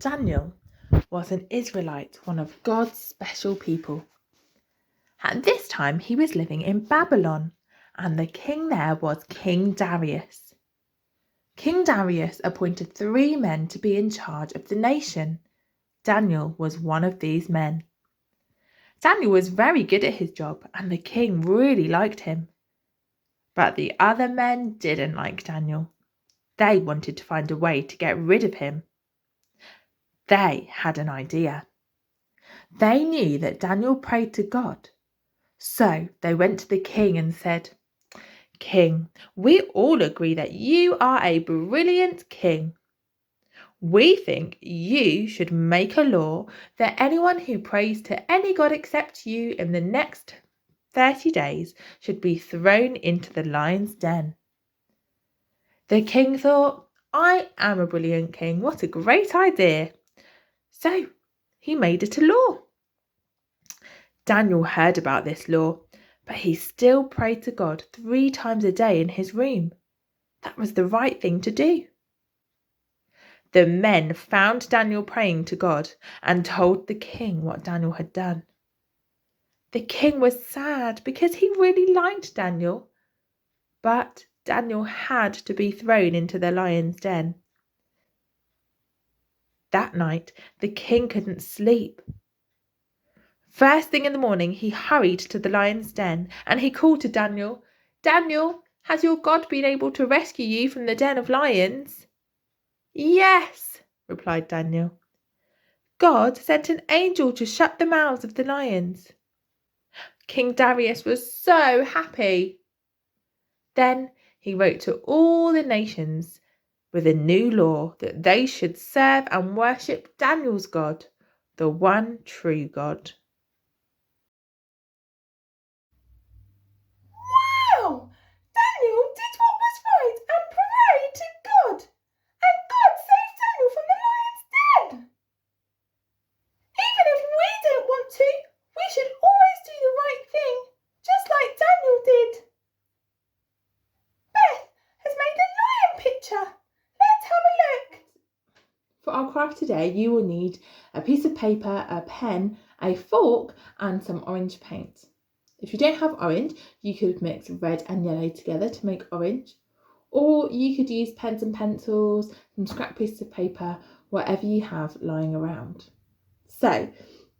Daniel was an Israelite, one of God's special people. At this time, he was living in Babylon, and the king there was King Darius. King Darius appointed 3 men to be in charge of the nation. Daniel was one of these men. Daniel was very good at his job, and the king really liked him. But the other men didn't like Daniel. They wanted to find a way to get rid of him. They had an idea. They knew that Daniel prayed to God. So they went to the king and said, "King, we all agree that you are a brilliant king. We think you should make a law that anyone who prays to any god except you in the next 30 days should be thrown into the lion's den." The king thought, "I am a brilliant king. What a great idea." So he made it a law. Daniel heard about this law, but he still prayed to God 3 times a day in his room. That was the right thing to do. The men found Daniel praying to God and told the king what Daniel had done. The king was sad because he really liked Daniel, but Daniel had to be thrown into the lion's den. That night, the king couldn't sleep. First thing in the morning, he hurried to the lion's den and he called to Daniel, "Daniel, has your God been able to rescue you from the den of lions?" "Yes," replied Daniel. "God sent an angel to shut the mouths of the lions." King Darius was so happy. Then he wrote to all the nations with a new law that they should serve and worship Daniel's God, the one true God. Wow! Daniel did what was right and prayed to God. And God saved Daniel from the lion's den. Even if we don't want to, we should always do the right thing, just like Daniel did. Beth has made a lion picture. Let's have a look. For our craft today, you will need a piece of paper, a pen, a fork, and some orange paint. If you don't have orange, you could mix red and yellow together to make orange, or you could use pens and pencils, some scrap pieces of paper, whatever you have lying around. So,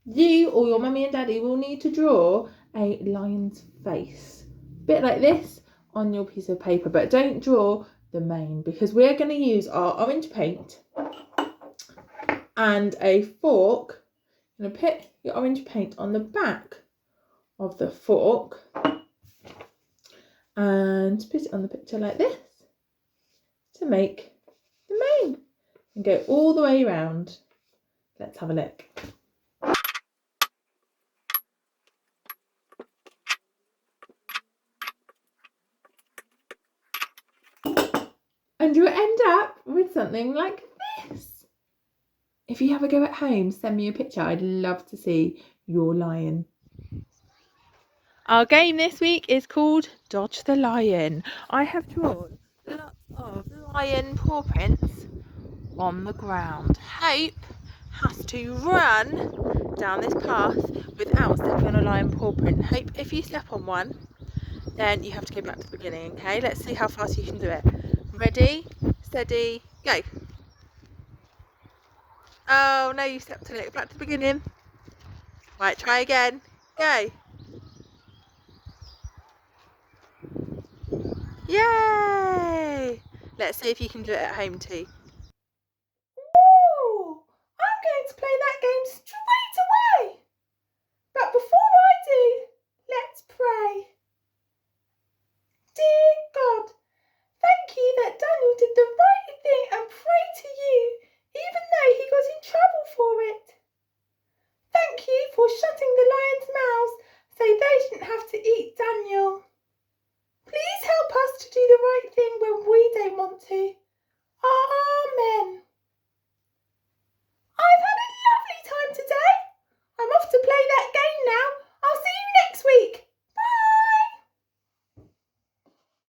you or your mummy and daddy will need to draw a lion's face, a bit like this on your piece of paper, but don't draw the mane because we're going to use our orange paint and a fork. You're going to put your orange paint on the back of the fork and put it on the picture like this to make the mane and go all the way around. Let's have a look. And you'll end up with something like this. If you have a go at home, send me a picture. I'd love to see your lion. Our game this week is called Dodge the Lion. I have drawn lots of lion paw prints on the ground. Hope has to run down this path without stepping on a lion paw print. Hope, if you step on one, then you have to go back to the beginning, okay? Let's see how fast you can do it. Ready, steady, go. Oh no, you stepped on it. Back to the beginning. Right, try again. Go. Yay! Let's see if you can do it at home too. Woo! I'm going to play that game straight away. But before I do, let's pray. Dear God, thank you that Daniel did the right thing and prayed to you, even though he got in trouble for it. Thank you for shutting the lions' mouths so they didn't have to eat Daniel. Please help us to do the right thing when we don't want to.